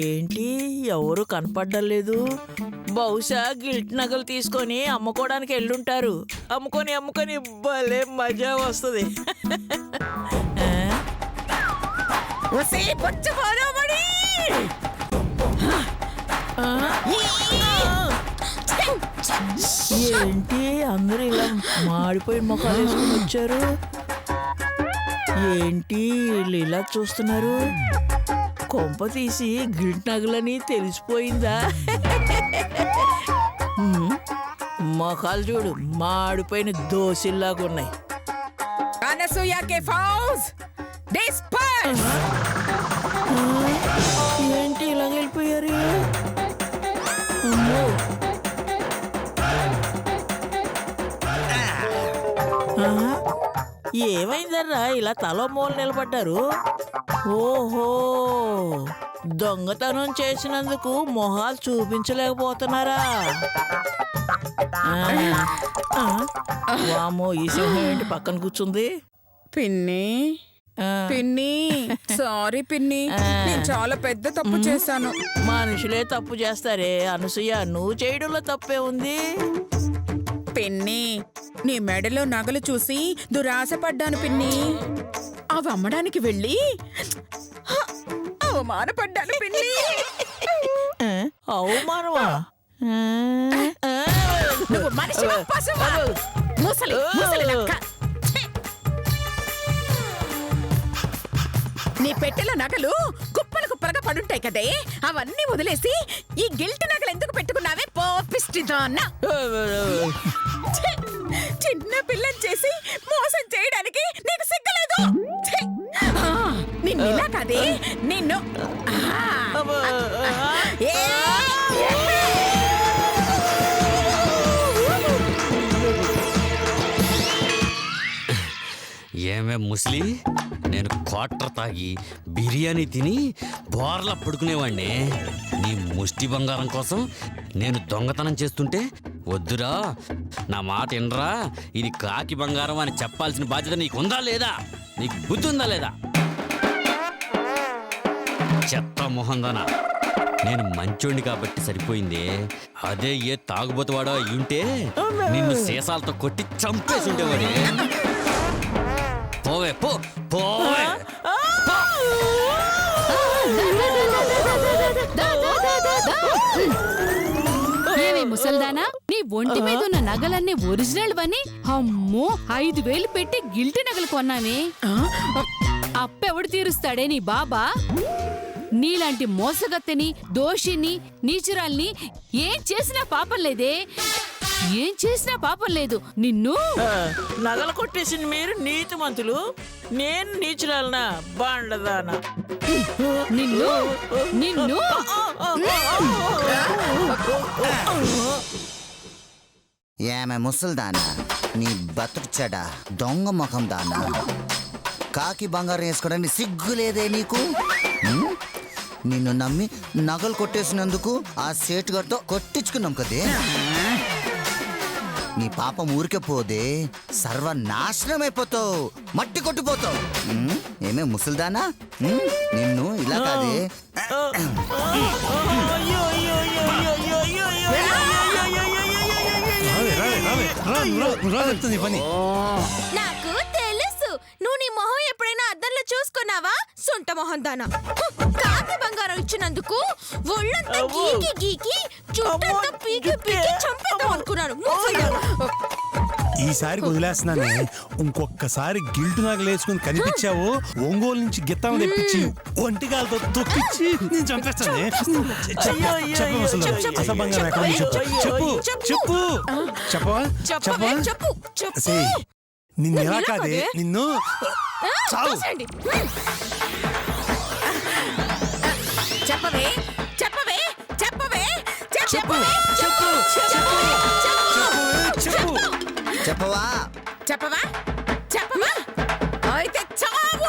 ఏంటి ఎవరు కనపడ్డం బహుశా గిల్ట్ నగలు తీసుకొని అమ్ముకోవడానికి వెళ్ళుంటారు. అమ్ముకొని అమ్ముకొని భలే మజా వస్తుంది. ఏంటి అందరూ ఇలా మాడిపోయిన ముఖాలు వేసుకుని వచ్చారు? ఏంటి వీళ్ళు ఇలా చూస్తున్నారు? కొంప తీసి గిల్ట్ నగలని తెలిసిపోయిందా? మొఖాలు చూడు మాడిపోయిన దోసిల్లాగా ఉన్నాయి. ఏంటి ఇలా వెళ్ళిపోయారు? ఏమైందర్రా ఇలా తల మూల నిలబడ్డారు? ఓహో, దొంగతనం చేసినందుకు మొహాలు చూపించలేకపోతున్నారా? వామో, ఈ సింహం ఏంటి పక్కన కూర్చుంది? పిన్ని పిన్ని, సారీ పిన్ని, నేను చాలా పెద్ద తప్పు చేశాను. మనుషులే తప్పు చేస్తారే అనసూయ, నువ్వు చేయడంలో తప్పే ఉంది. పిన్ని, నీ మెడలో నగలు చూసి దురాశపడ్డాను పిన్ని. అవి అమ్మడానికి వెళ్ళి అవమానపడ్డాను పిన్ని. అవమానమా? నువ్వు మనిషివా పశువా? ముసలి ముసలి నక్క. నీ పెట్టెలో నగలు కుప్పలు కుప్పలుగా పడుంటాయి కదే, అవన్నీ వదిలేసి ఈ గిల్ట్ నగలు ఎందుకు పెట్టుకున్నావే పోపిస్టిదాన్న? చిన్న పిల్లని చేసి మోసం చేయడానికి నీకు సిగ్గలేదు? నిన్నిలా కదే నిన్ను. ఏమే ముస్లి, నేను క్వార్టర్ తాగి బిర్యానీ తిని బోర్లా పడుకునేవాడిని. నీ ముష్టి బంగారం కోసం నేను దొంగతనం చేస్తుంటే వద్దురా, నా మాట వినరా, ఇది కాకి బంగారం అని చెప్పాల్సిన బాధ్యత నీకుందా లేదా? నీకు బుద్ధి ఉందా లేదా? చెత్త మొహందనా, నేను మంచోండి కాబట్టి సరిపోయింది. అదే ఏ తాగుబోతువాడో అయ్యుంటే నిన్ను సీసాలతో కొట్టి చంపేసి ఉండేవాడే. పోవే పో పోవే. ఏమి ముసల్దానా, నీ ఒంటి మీద ఉన్న నగలన్నీ ఒరిజినల్ వని అమ్మో 5,000 పెట్టి గిల్ట్ నగలు కొన్నామే. అప్పెవడు తీరుస్తాడే నీ బాబా? నీలాంటి మోసగత్తెని, దోషిని, నీచురాల్ని ఏం చేసినా పాపం లేదే, ఏం చేసినా పాపం లేదు. నిన్ను నగలు కొట్టేసింది మీరు నీతిమంతులు, నేను నీచురాలనా బాండదానా? నిన్ను నిన్ను ఏమే ముసల్దానా, నీ బతుకు చెడ దొంగ ముఖం దానా, కాకి బంగారం వేసుకోవడానికి సిగ్గులేదే నీకు? నిన్ను నమ్మి నగలు కొట్టేసినందుకు ఆ సేటుగారితో కొట్టించుకున్నాం కదే. నీ పాపం ఊరికే పోదే, సర్వనాశనం అయిపోతావు, మట్టి కొట్టిపోతావు. ఏమే ముసల్దానా, నిన్ను ఇలా కాదే. నాకు తెలుసు, నువ్వు నీ మొహం ఎప్పుడైనా అద్దంలో చూసుకున్నావా? సొంట మొహం దానా, కాకి బంగారం ఇచ్చినందుకు ఒళ్ళంతా గీకి గీకి చుట్టంతా పీకి పీకి చంపేద్దాం అనుకున్నాను. ఈసారి వదిలేస్తున్నానే, ఇంకొక్కసారి గిల్టు నగలు వేసుకుని కనిపించావు, ఒంగోలు నుంచి గిత్తాను తెప్పించి ఒంటికాలతో తొక్కిచ్చి నేను చంపేస్తానే. అసలు బంగారం ఎక్కడ ఉంది చెప్పు చెప్పు చెప్పు చెప్పవా చెప్పవా? నిన్ను ఎలా కాదే, నిన్ను చావు. చెప్పవే చెప్పవే చెప్పవే చెప్పు చెప్పు చెప్పు చెప్పవా చెప్పవా చెప్పవా? అయితే చావు.